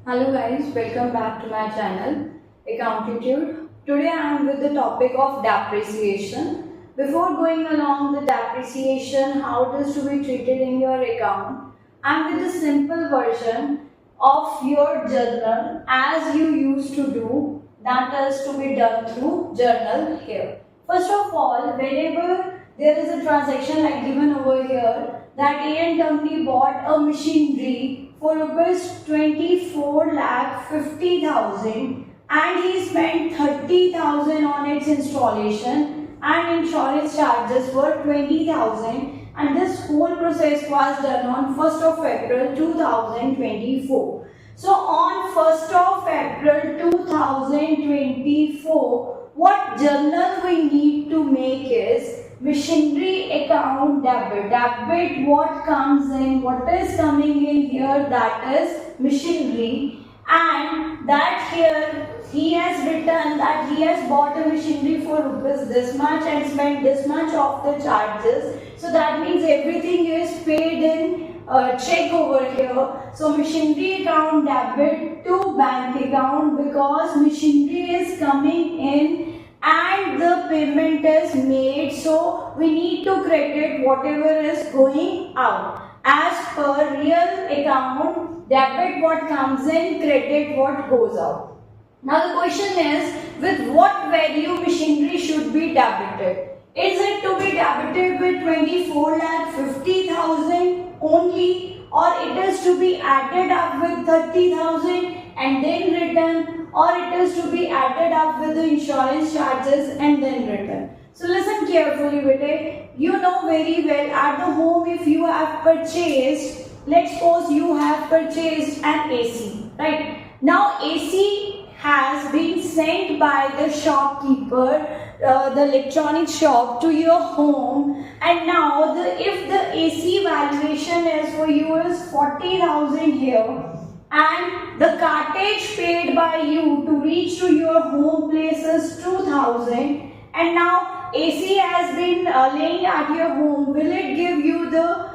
Hello guys, welcome back to my channel Accountancy. Today I am with the topic of depreciation. Before going along the depreciation, how it is to be treated in your account, I am with the simple version of your journal as you used to do, that is to be done through journal here. First of all, whenever there is a transaction like given over here that A and company bought a machinery for rupees 24,50,000 and he spent 30,000 on its installation and insurance charges were 20,000, and this whole process was done on 1st of April 2024. So on 1st of April 2024, what journal we need to make is machinery account debit. Debit what comes in, what is coming in here, that is machinery, and that here he has written that he has bought a machinery for rupees this much and spent this much of the charges. So that means everything is paid in check over here. So machinery account debit to bank account because machinery is coming in and the payment is made, so we need to credit whatever is going out. As per real account, debit what comes in, credit what goes out. Now the question is, with what value machinery should be debited? Is it to be debited with 24,50,000 only, or it is to be added up with 30,000 and then written, or it is to be added up with the insurance charges and then written? So listen carefully with it. You know very well at the home if you have purchased, let's suppose you have purchased an AC, right? Now AC has been sent by the shopkeeper, the electronic shop, to your home, and now if the AC valuation is for you is 40,000 here, and the cartage paid by you to reach to your home place is 2,000, and now AC has been laying at your home, will it give you the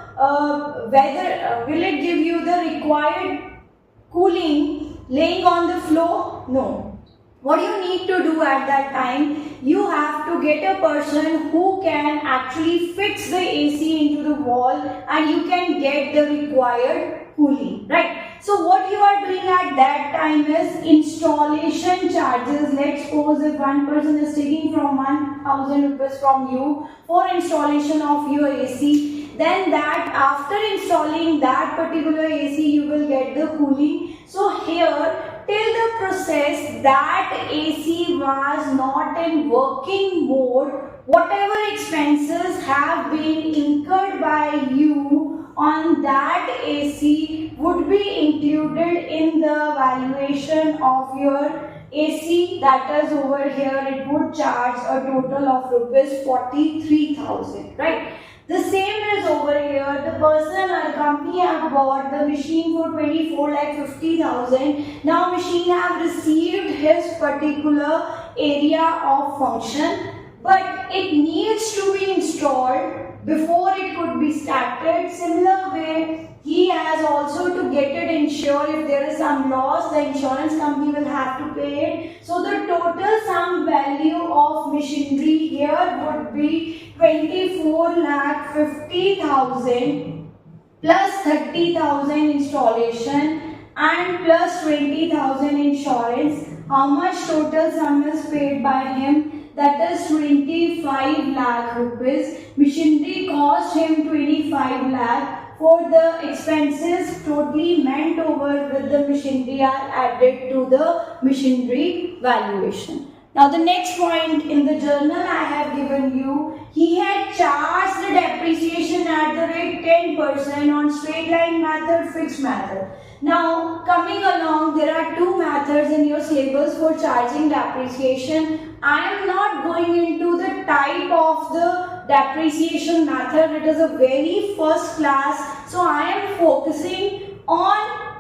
will it give you the required cooling laying on the floor? No. What you need to do at that time, you have to get a person who can actually fix the AC into the wall and you can get the required cooling, right? So what you are doing at that time is installation charges. Let's suppose if one person is taking from 1,000 rupees from you for installation of your AC, then that after installing that particular AC you will get the cooling. So here till the process that AC was not in working mode, whatever expenses have been incurred by you on that AC would be included in the valuation of your AC, that is over here it would charge a total of rupees 43,000, right? The same is over here, the person or company have bought the machine for 24,50,000. Now machine have received his particular area of function, but it needs to be installed before it could be started. Similar way, he has also to get it insured. If there is some loss, the insurance company will have to pay it. So the total sum value of machinery here would be 24,50,000 plus 30,000 installation and plus 20,000 insurance. How much total sum is paid by him? That is 25 lakh rupees. Machinery cost him 25 lakh. For the expenses totally meant over with the machinery are added to the machinery valuation. Now the next point in the journal I have given you, he had charged the depreciation at the rate 10% on straight line method, fixed method. Now coming along, there are two methods in your syllabus for charging depreciation. I am not going into the type of the depreciation method, it is a very first class. So I am focusing on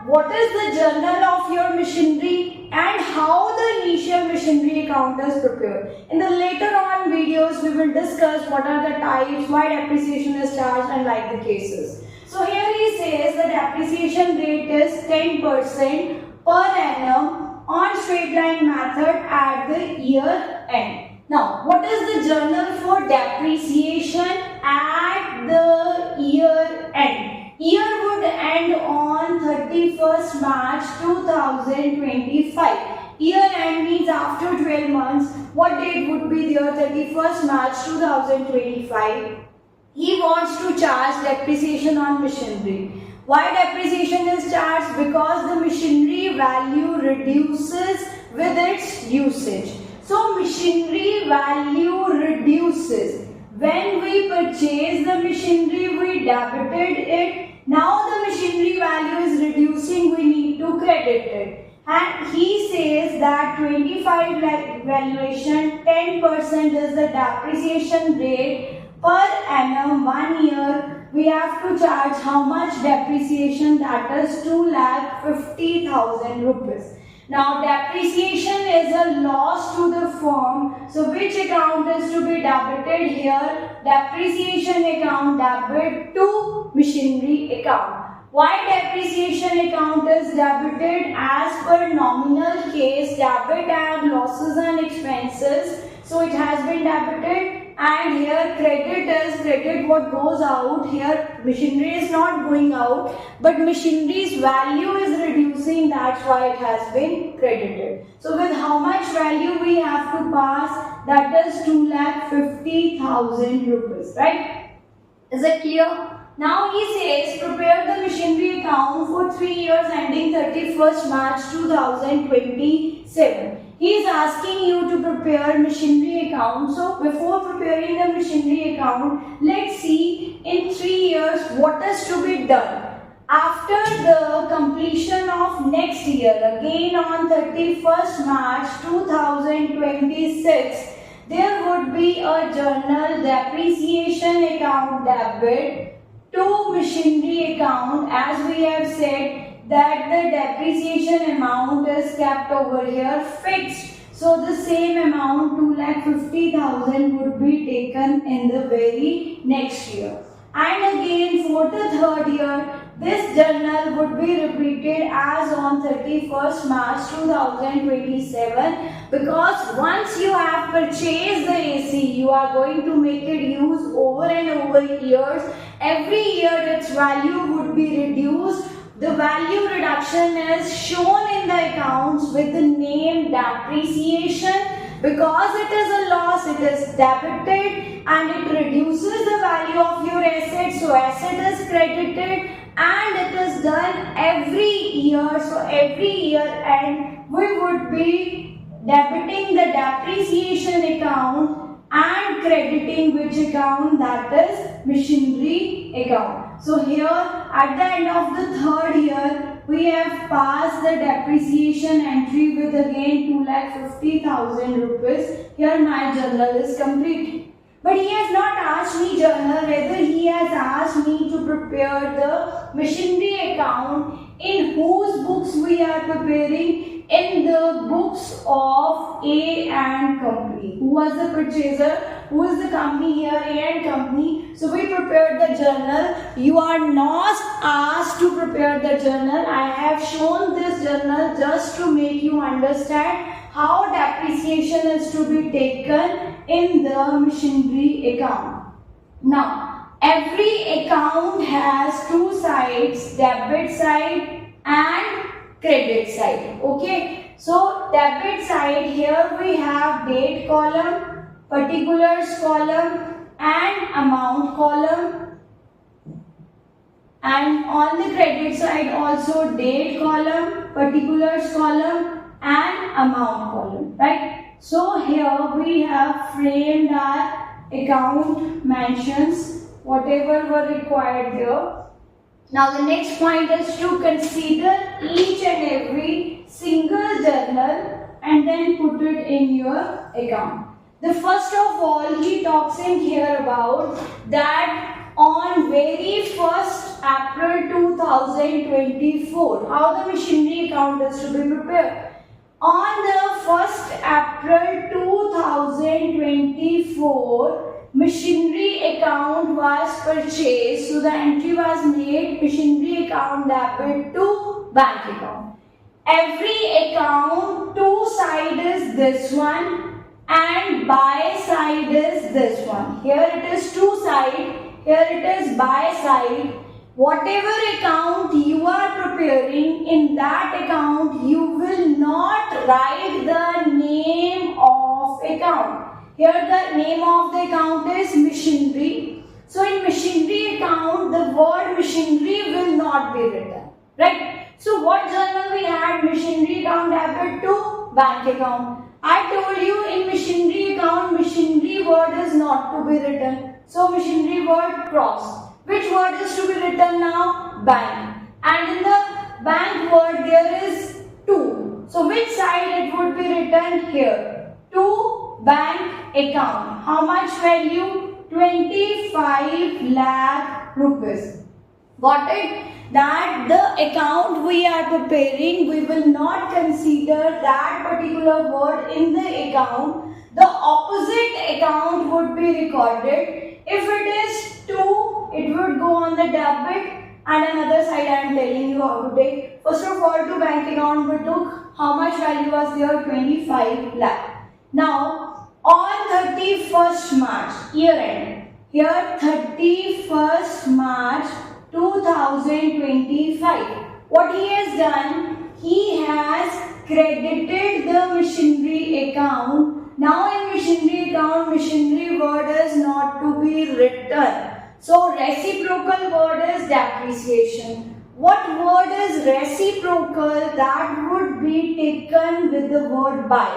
what is the journal of your machinery and how the initial machinery account is prepared. In the later on videos, we will discuss what are the types, why depreciation is charged and like the cases. So here he says the depreciation rate is 10% per annum on straight line method at the year end. Now, what is the journal for depreciation at the year end? Year would end on 31st March 2025. Year end means after 12 months. What date would be there? 31st March 2025. He wants to charge depreciation on machinery. Why depreciation is charged? Because the machinery value reduces with its usage. So machinery value reduces. When we purchase the machinery, we debited it. Now the machinery value is reducing, we need to credit it. And he says that 25 valuation, 10% is the depreciation rate per annum 1 year. We have to charge how much depreciation? That is 2,50,000 rupees. Now depreciation is a loss to the firm. So which account is to be debited here? Depreciation account debit to machinery account. Why depreciation account is debited? As per nominal case, debit and losses and expenses. So it has been debited. And here credit is credit what goes out. Here machinery is not going out, but machinery's value is reducing, that's why it has been credited. So with how much value we have to pass? That is 2,50,000 rupees, right? Is it clear? Now he says prepare the machinery account for 3 years ending 31st March 2027. He is asking you to prepare machinery account. So before preparing the machinery account, let's see in 3 years what is to be done. After the completion of next year, again on 31st March 2026, there would be a journal depreciation account debit to machinery account. As we have said that the depreciation amount is kept over here fixed. So the same amount 2,50,000 would be taken in the very next year. And again for the third year, this journal would be repeated as on 31st March 2027, because once you have purchased the AC, you are going to make it use over and over years. Every year its value would be reduced. The value reduction is shown in the accounts with the name depreciation. Because it is a loss, it is debited and it reduces the value of your asset. So asset is credited and it is done every year. So every year end we would be debiting the depreciation account and crediting which account? That is machinery account. So here at the end of the third year, we have passed the depreciation entry with again 2,50,000 rupees. Here my journal is complete. But he has not asked me journal, rather he has asked me to prepare the machinery account. In whose books we are preparing? In the books of A and Company. Who was the purchaser? Who is the company here? A and Company. So we prepared the journal. You are not asked to prepare the journal. I have shown this journal just to make you understand how depreciation is to be taken in the machinery account. Now, every account has two sides, debit side and credit side. Okay, so debit side, here we have date column, particulars column and amount column, and on the credit side also date column, particulars column and amount column, right? So here we have framed our account mentions, whatever were required there. Now the next point is to consider each and every single journal and then put it in your account. The first of all, he talks in here about that on very 1st April 2024, how the machinery account is to be prepared. On the 1st April 2024, machinery account was purchased. So the entry was made, machinery account debit to bank account. Every account, two side is this one and buy side is this one. Here it is two side, here it is buy side. Whatever account you are preparing, in that account you will not write the name of account. Here the name of the account is machinery. So in machinery account, the word machinery will not be written. Right? So what journal we had? Machinery account debit to bank account. I told you in machinery account, machinery word is not to be written. So machinery word cross. Which word is to be written now? Bank. And in the bank word there is 2. So which side it would be written? Here. To bank account. How much value? 25 lakh rupees. Got it? That the account we are preparing, we will not consider that particular word in the account. The opposite account would be recorded. If it is 2, it would go on the debit, and another side I am telling you how to take. First of all, to bank account we took how much value was there? 25 lakh. Now on 31st March, year end, here 31st March 2025, what he has done, he has credited the machinery account. Now in machinery account, machinery word is not to be written. So reciprocal word is depreciation. What word is reciprocal? That would be taken with the word buy.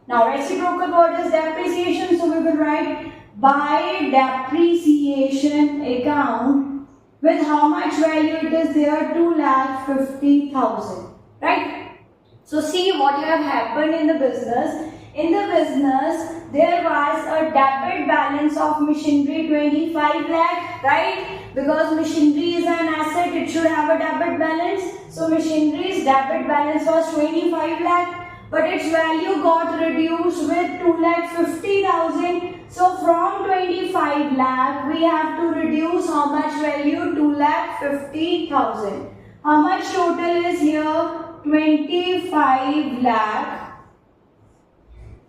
Now reciprocal word is depreciation, so we will write buy depreciation account with how much value it is there? 2,50,000. Right? So see what have happened in the business. In the business, there was a debit balance of machinery 25 lakh, right? Because machinery is an asset, it should have a debit balance. So machinery's debit balance was 25 lakh, but its value got reduced with 2,50,000. So from 25 lakh, we have to reduce how much value? 2,50,000. How much total is here? 25 lakh.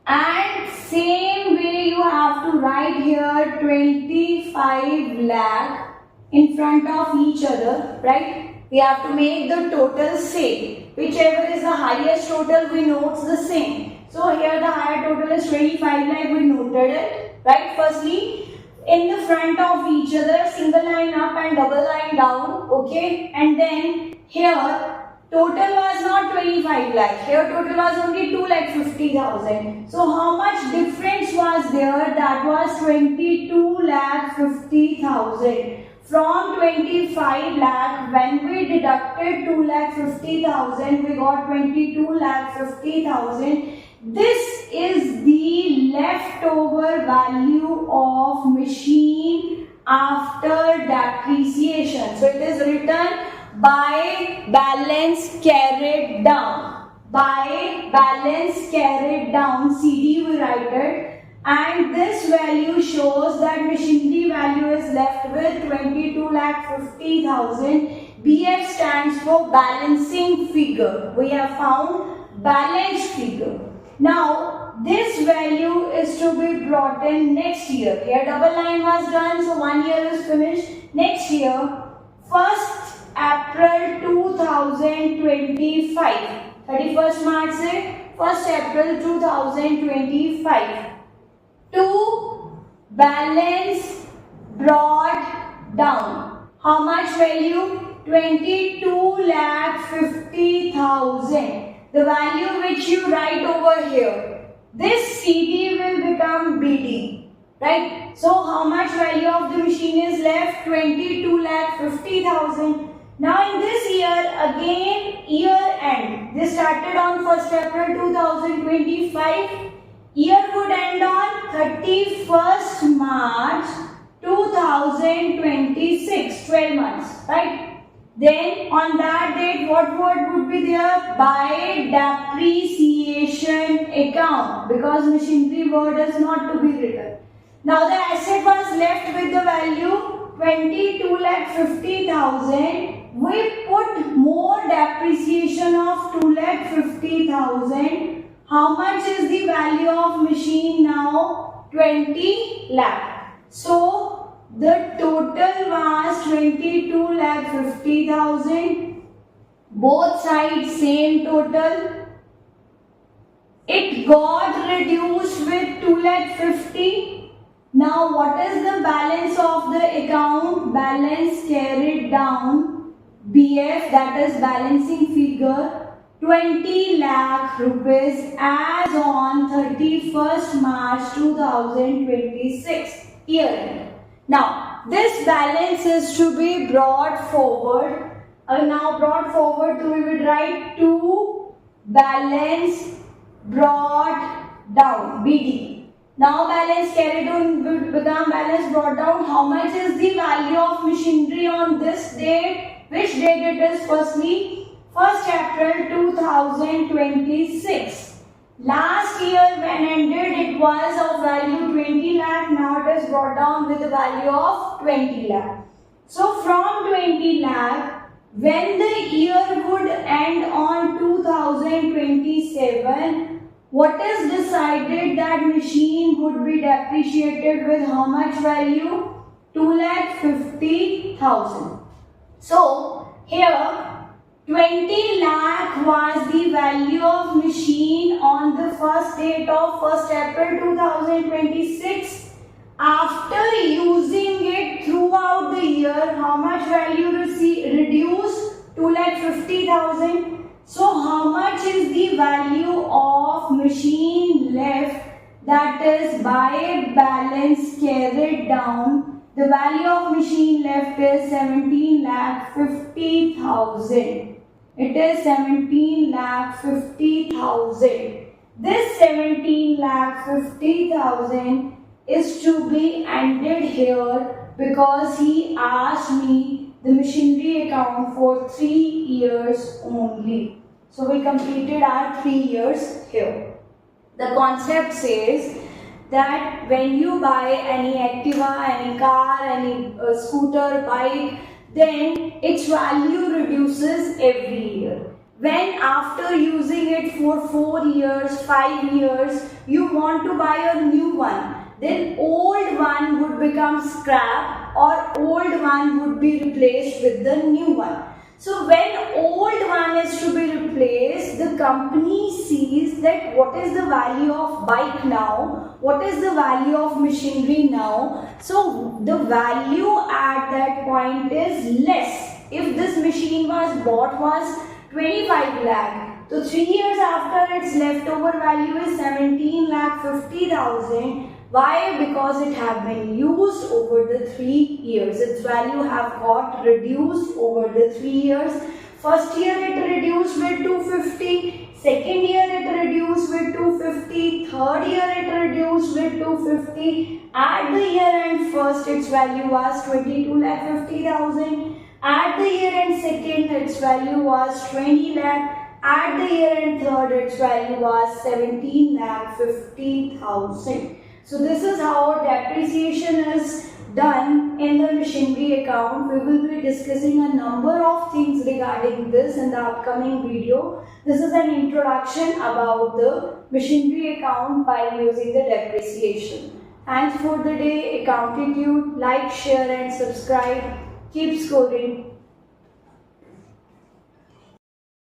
And same way you have to write here 25 lakh in front of each other, right? We have to make the total same. Whichever is the highest total, we note the same. So here the higher total is 25 lakh, we noted it, right? Firstly, in the front of each other, single line up and double line down, okay? And then here, total was not 25 lakh. Here total was only 2,50,000. So how much difference was there? That was 22,50,000. From 25 lakh, when we deducted 2,50,000, we got 22,50,000. This is the leftover value of machine after depreciation. So it is written by balance carried down. By balance carried down, CD we write it. And this value shows that machinery value is left with 22,50,000. BF stands for balancing figure. We have found balanced figure. Now this value is to be brought in next year. Here double line was done, so 1 year is finished. Next year, 1st April 2025. 31st March se 1st April 2025. To balance brought down. How much value? 22,50,000. The value which you write over here. This CD will become BD. Right? So how much value of the machine is left? 22,50,000. Now in this year, again year end. This started on 1st April 2025. Year would end on 31st March 2026, 12 months, right? Then on that date, what word would be there? By depreciation account, because machinery word is not to be written. Now the asset was left with the value 22,50,000. We put more depreciation of 2,50,000. How much is the value of machine now? 20 lakh. So the total was 22,50,000. Both sides same total. It got reduced with 2,50,000. Now what is the balance of the account? Balance carried down. BF, that is balancing figure, 20 lakh rupees as on 31st March 2026 year. Now this balance is to be brought forward. Now brought forward, so we will write to balance brought down, BD. Now balance carried on will become balance brought down. How much is the value of machinery on this date? Which date it is? Firstly, 1st April 2026. Last year when ended it was of value 20 lakh. Now it is brought down with the value of 20 lakh. So from 20 lakh, when the year would end on 2027, what is decided that machine would be depreciated with how much value? 2,50,000. So here 20 lakh was the value of machine on the first date of 1st April 2026. After using it throughout the year, how much value reduced? 2,50,000. So how much is the value of machine left? That is by balance carried down. The value of machine left is 17,50,000. It is 17,50,000. This 17,50,000 is to be ended here because he asked me the machinery account for 3 years only. So we completed our 3 years here. The concept says that when you buy any Activa, any car, any scooter, bike, then its value reduces every year. When after using it for 4 years, 5 years, you want to buy a new one, then old one would become scrap or old one would be replaced with the new one. So when old one is to be replaced, the company sees that what is the value of bike now, what is the value of machinery now. So the value at that point is less. If this machine was bought was 25 lakh, so 3 years after its leftover value is 17,50,000. Why? Because it have been used over the 3 years. Its value have got reduced over the 3 years. First year it reduced with 250. Second year it reduced with 250. Third year it reduced with 250. At the year end first its value was 22,50,000. At the year end second its value was 20 lakh. At the year end third its value was 17,50,000. So this is how depreciation is done in the machinery account. We will be discussing a number of things regarding this in the upcoming video. This is an introduction about the machinery account by using the depreciation. Thanks for the day, Accountitude. Like, share and subscribe. Keep scoring.